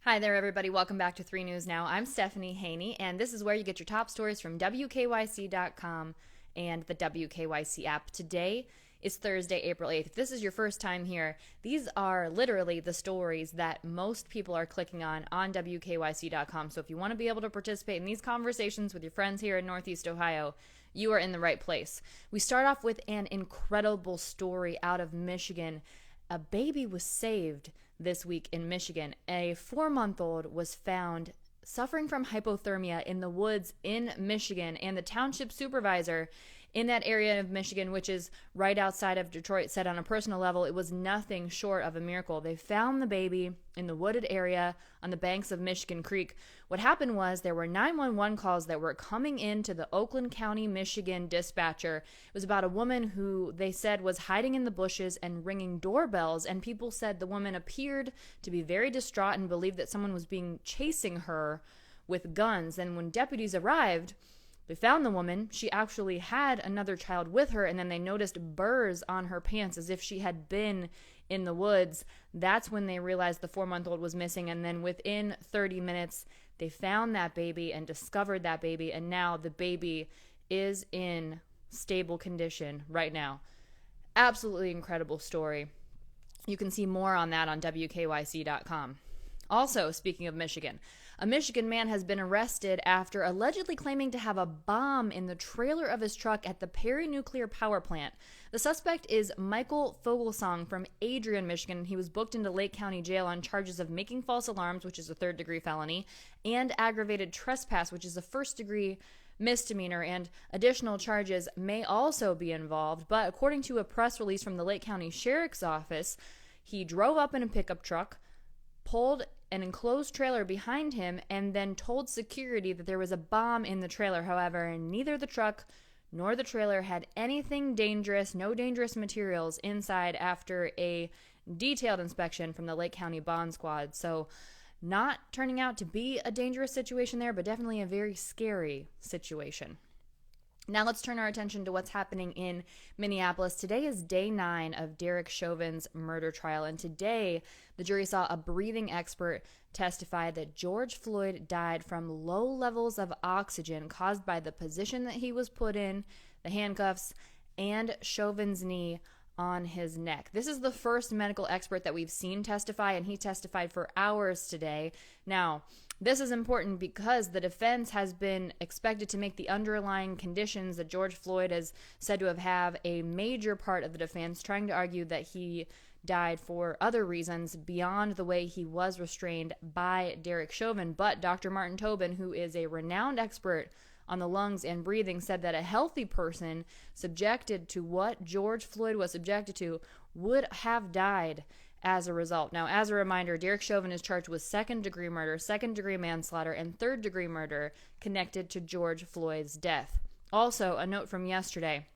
Hi there, everybody. Welcome back to 3 News Now. I'm Stephanie Haney, and this is where you get your top stories from WKYC.com and the WKYC app. Today is Thursday, April 8th. If this is your first time here, these are literally the stories that most people are clicking on WKYC.com. So if you want to be able to participate in these conversations with your friends here in Northeast Ohio, you are in the right place. We start off with an incredible story out of Michigan. A baby was saved this week in Michigan. A 4-month-old was found suffering from hypothermia in the woods in Michigan, and the township supervisor in that area of Michigan, which is right outside of Detroit, said on a personal level it was nothing short of a miracle. They found the baby in the wooded area on the banks of Michigan Creek. What happened was there were 911 calls that were coming into the Oakland County, Michigan dispatcher. It was about a woman who they said was hiding in the bushes and ringing doorbells, and people said the woman appeared to be very distraught and believed that someone was chasing her with guns. And when deputies arrived, they found the woman. She actually had another child with her, and then they noticed burrs on her pants as if she had been in the woods. That's when they realized the 4-month-old was missing, and then within 30 minutes, they found that baby and discovered that baby, and now the baby is in stable condition right now. Absolutely incredible story. You can see more on that on WKYC.com. Also, speaking of Michigan, a Michigan man has been arrested after allegedly claiming to have a bomb in the trailer of his truck at the Perry Nuclear Power Plant. The suspect is Michael Fogelsong from Adrian, Michigan. He was booked into Lake County Jail on charges of making false alarms, which is a third-degree felony, and aggravated trespass, which is a first-degree misdemeanor, and additional charges may also be involved. But according to a press release from the Lake County Sheriff's Office, he drove up in a pickup truck, pulled an enclosed trailer behind him, and then told security that there was a bomb in the trailer. However, neither the truck nor the trailer had anything dangerous, no dangerous materials inside after a detailed inspection from the Lake County Bond Squad. So not turning out to be a dangerous situation there, but definitely a very scary situation. Now let's turn our attention to what's happening in Minneapolis. Today is day 9 of Derek Chauvin's murder trial, and today the jury saw a breathing expert testify that George Floyd died from low levels of oxygen caused by the position that he was put in, the handcuffs, and Chauvin's knee on his neck. This is the first medical expert that we've seen testify, and he testified for hours today. Now, this is important because the defense has been expected to make the underlying conditions that George Floyd is said to have a major part of the defense, trying to argue that he died for other reasons beyond the way he was restrained by Derek Chauvin. But Dr. Martin Tobin, who is a renowned expert on the lungs and breathing, said that a healthy person subjected to what George Floyd was subjected to would have died as a result. Now, as a reminder, Derek Chauvin is charged with second-degree murder, second-degree manslaughter, and third-degree murder connected to George Floyd's death. Also, a note from yesterday,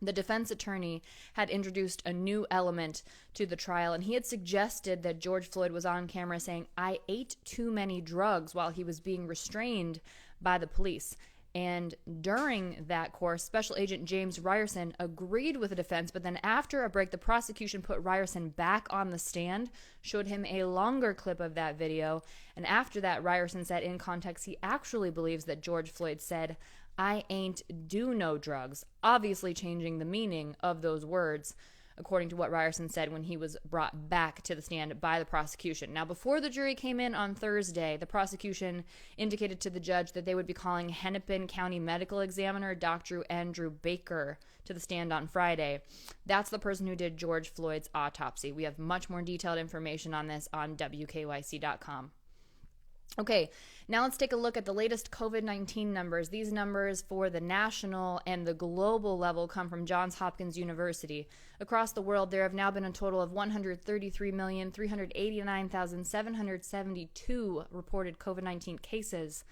the defense attorney had introduced a new element to the trial, and he had suggested that George Floyd was on camera saying, "I ate too many drugs," while he was being restrained by the police. And during that course, Special Agent James Ryerson agreed with the defense, but then after a break, the prosecution put Ryerson back on the stand, showed him a longer clip of that video, and after that, Ryerson said in context he actually believes that George Floyd said, "I ain't do no drugs," obviously changing the meaning of those words, according to what Ryerson said when he was brought back to the stand by the prosecution. Now, before the jury came in on Thursday, the prosecution indicated to the judge that they would be calling Hennepin County Medical Examiner Dr. Andrew Baker to the stand on Friday. That's the person who did George Floyd's autopsy. We have much more detailed information on this on WKYC.com. Okay, now let's take a look at the latest COVID-19 numbers. These numbers for the national and the global level come from Johns Hopkins University. Across the world, there have now been a total of 133,389,772 reported COVID-19 cases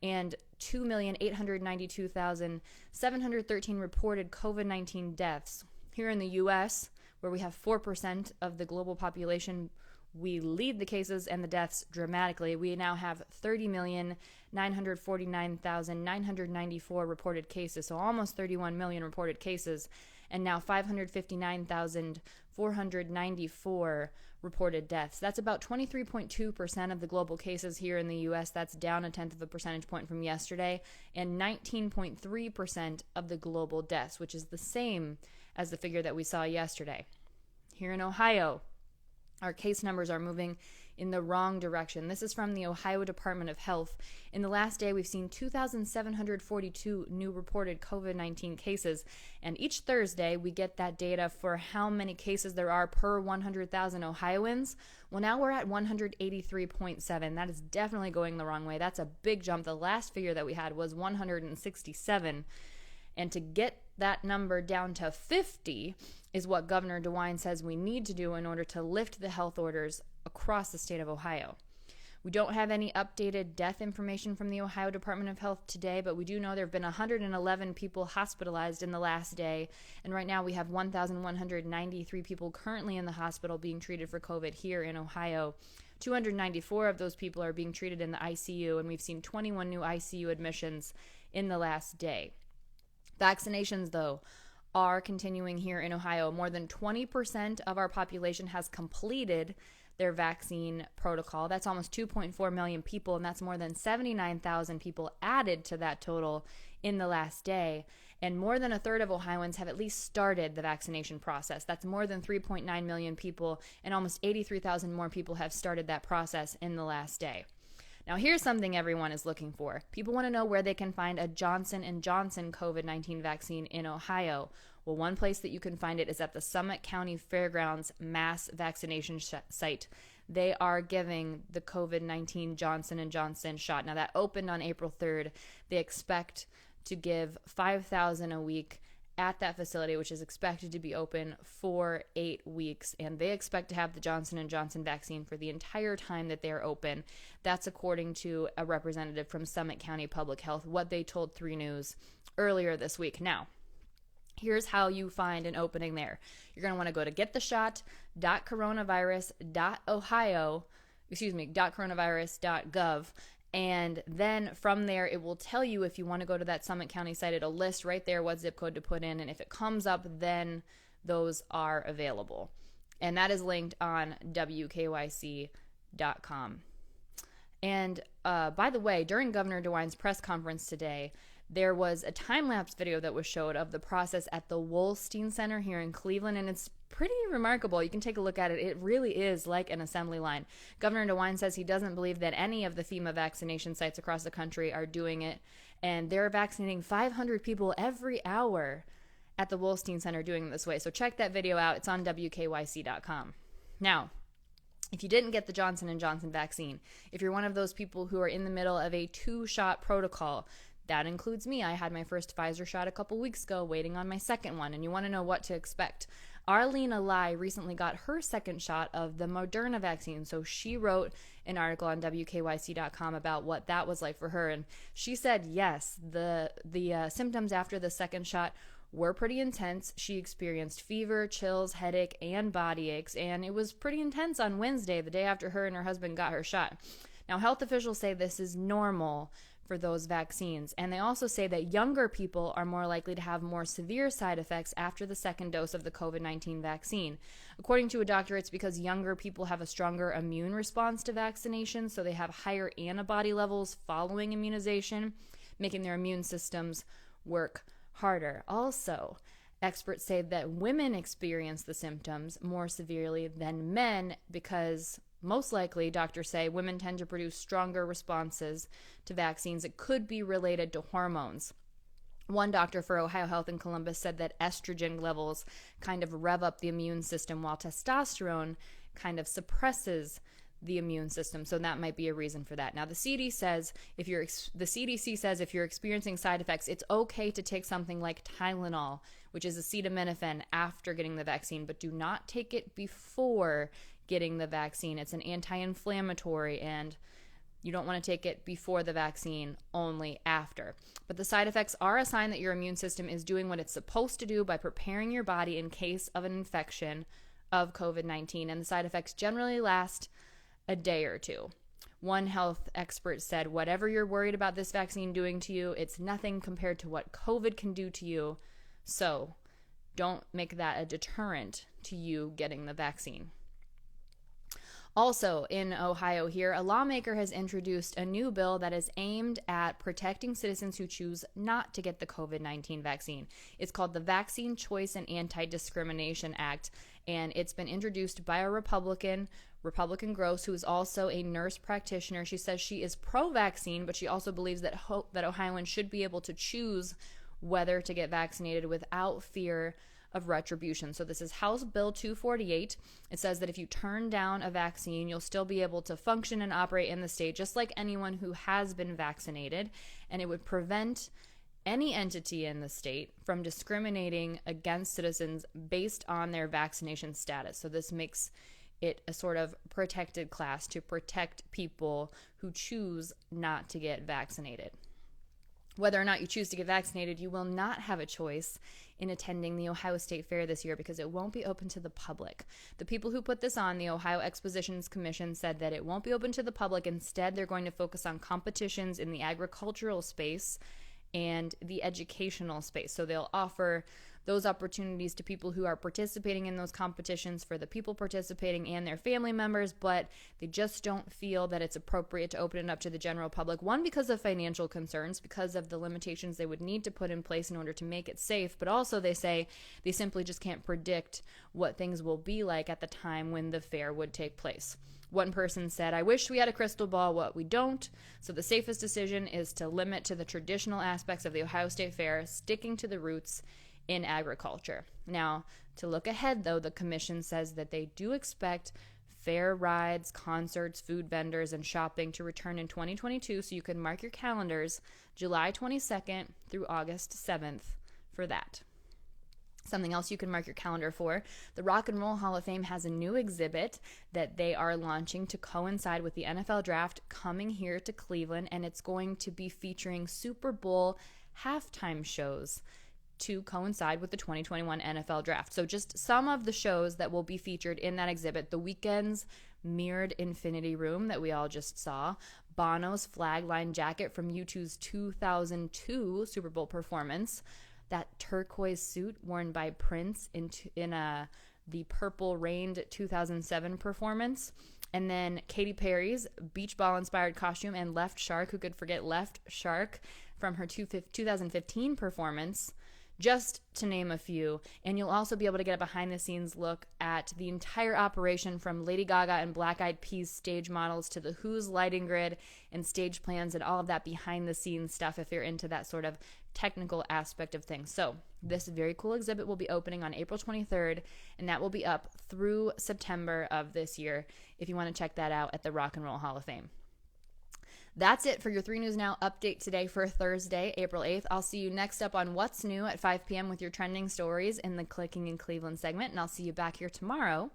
and 2,892,713 reported COVID-19 deaths. Here in the U.S., where we have 4% of the global population, we lead the cases and the deaths dramatically. We now have 30,949,994 reported cases, so almost 31 million reported cases. and now 559,494 reported deaths. That's about 23.2% of the global cases here in the U.S. That's down a tenth of a percentage point from yesterday, and 19.3% of the global deaths, which is the same as the figure that we saw yesterday. Here in Ohio, our case numbers are moving in the wrong direction. This is from the Ohio Department of Health. In the last day, we've seen 2,742 new reported COVID-19 cases, and each Thursday we get that data for how many cases there are per 100,000 Ohioans. Well, now we're at 183.7. That is definitely going the wrong way. That's a big jump. The last figure that we had was 167. And to get that number down to 50 is what Governor DeWine says we need to do in order to lift the health orders across the state of Ohio. We don't have any updated death information from the Ohio Department of Health today, but we do know there have been 111 people hospitalized in the last day, and right now we have 1,193 people currently in the hospital being treated for COVID here in Ohio. 294 of those people are being treated in the ICU, and we've seen 21 new ICU admissions in the last day. Vaccinations, though, are continuing here in Ohio. More than 20% of our population has completed their vaccine protocol. That's almost 2.4 million people, and that's more than 79,000 people added to that total in the last day. And more than a third of Ohioans have at least started the vaccination process. That's more than 3.9 million people, and almost 83,000 more people have started that process in the last day. Now, here's something everyone is looking for. People want to know where they can find a Johnson & Johnson COVID-19 vaccine in Ohio. Well, one place that you can find it is at the Summit County Fairgrounds mass vaccination site. They are giving the COVID-19 Johnson & Johnson shot. Now, that opened on April 3rd. They expect to give 5,000 a week at that facility, which is expected to be open for 8 weeks, and they expect to have the Johnson & Johnson vaccine for the entire time that they're open. That's according to a representative from Summit County Public Health, what they told 3 News earlier this week. Now, here's how you find an opening there. You're going to want to go to gettheshot.coronavirus.gov, and then from there, it will tell you if you want to go to that Summit County site. It'll list right there what zip code to put in, and if it comes up, then those are available. And that is linked on WKYC.com. And by the way, during Governor DeWine's press conference today, there was a time-lapse video that was showed of the process at the Wolstein Center here in Cleveland, and it's pretty remarkable. You can take a look at it. It really is like an assembly line. Governor DeWine says he doesn't believe that any of the FEMA vaccination sites across the country are doing it, and they're vaccinating 500 people every hour at the Wolstein Center doing it this way. So check that video out. It's on WKYC.com. Now, if you didn't get the Johnson & Johnson vaccine, if you're one of those people who are in the middle of a 2-shot protocol, that includes me. I had my first Pfizer shot a couple weeks ago, waiting on my second one, and you want to know what to expect. Arlena Lai recently got her second shot of the Moderna vaccine, so she wrote an article on WKYC.com about what that was like for her, and she said yes, the symptoms after the second shot were pretty intense. She experienced fever, chills, headache, and body aches, and it was pretty intense on Wednesday, the day after her and her husband got her shot. Now, health officials say this is normal for those vaccines, and they also say that younger people are more likely to have more severe side effects after the second dose of the COVID-19 vaccine. According to a doctor, it's because younger people have a stronger immune response to vaccination, so they have higher antibody levels following immunization, making their immune systems work harder. Also, experts say that women experience the symptoms more severely than men because most likely, doctors say, women tend to produce stronger responses to vaccines. It could be related to hormones. One doctor for Ohio Health in Columbus said that estrogen levels kind of rev up the immune system while testosterone kind of suppresses the immune system. So that might be a reason for that. Now, the CDC says if you're experiencing side effects, it's okay to take something like Tylenol, which is acetaminophen, after getting the vaccine, but do not take it before getting the vaccine. It's an anti-inflammatory, and you don't want to take it before the vaccine, only after. But the side effects are a sign that your immune system is doing what it's supposed to do by preparing your body in case of an infection of COVID-19, and the side effects generally last a day or two. One health expert said, whatever you're worried about this vaccine doing to you, it's nothing compared to what COVID can do to you. So don't make that a deterrent to you getting the vaccine. Also, in Ohio here, a lawmaker has introduced a new bill that is aimed at protecting citizens who choose not to get the COVID-19 vaccine. It's called the Vaccine Choice and Anti-Discrimination Act, and it's been introduced by a Republican Gross, who is also a nurse practitioner. She says she is pro-vaccine, but she also believes that Ohioans should be able to choose whether to get vaccinated without fear of retribution. So this is House Bill 248. It says that if you turn down a vaccine, you'll still be able to function and operate in the state just like anyone who has been vaccinated, and it would prevent any entity in the state from discriminating against citizens based on their vaccination status. So this makes it a sort of protected class to protect people who choose not to get vaccinated. Whether or not you choose to get vaccinated, you will not have a choice in attending the Ohio State Fair this year because it won't be open to the public. The people who put this on, the Ohio Expositions Commission, said that it won't be open to the public. Instead, they're going to focus on competitions in the agricultural space and the educational space. So they'll offer those opportunities to people who are participating in those competitions for the people participating and their family members, but they just don't feel that it's appropriate to open it up to the general public. One, because of financial concerns, because of the limitations they would need to put in place in order to make it safe, but also they say they simply just can't predict what things will be like at the time when the fair would take place. One person said, "I wish we had a crystal ball, what we don't. So the safest decision is to limit to the traditional aspects of the Ohio State Fair, sticking to the roots in agriculture." Now, to look ahead, though, the commission says that they do expect fair rides, concerts, food vendors, and shopping to return in 2022, so you can mark your calendars July 22nd through August 7th for that. Something else you can mark your calendar for, the Rock and Roll Hall of Fame has a new exhibit that they are launching to coincide with the NFL draft coming here to Cleveland, and it's going to be featuring Super Bowl halftime shows to coincide with the 2021 NFL draft. So just some of the shows that will be featured in that exhibit: The Weeknd's mirrored Infinity Room that we all just saw, Bono's flag line jacket from U2's 2002 Super Bowl performance, that turquoise suit worn by Prince in the Purple Rain 2007 performance, and then Katy Perry's beach ball inspired costume and Left Shark, who could forget Left Shark, from her 2015 performance, just to name a few. And you'll also be able to get a behind-the-scenes look at the entire operation, from Lady Gaga and Black Eyed Peas stage models to the Who's lighting grid and stage plans and all of that behind-the-scenes stuff if you're into that sort of technical aspect of things. So this very cool exhibit will be opening on April 23rd, and that will be up through September of this year if you want to check that out at the Rock and Roll Hall of Fame. That's it for your 3 News Now update today for Thursday, April 8th. I'll see you next up on What's New at 5 p.m. with your trending stories in the Clicking in Cleveland segment, and I'll see you back here tomorrow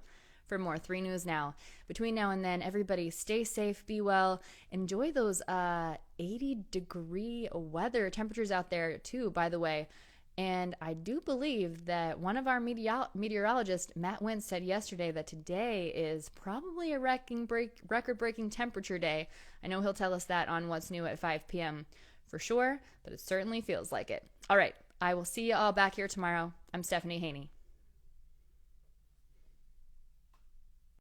for more 3 News Now. Between now and then, everybody stay safe, be well, enjoy those 80-degree weather temperatures out there too, by the way. And I do believe that one of our meteorologists, Matt Wentz, said yesterday that today is probably a record-breaking temperature day. I know he'll tell us that on What's New at 5 p.m. for sure, but it certainly feels like it. All right, I will see you all back here tomorrow. I'm Stephanie Haney.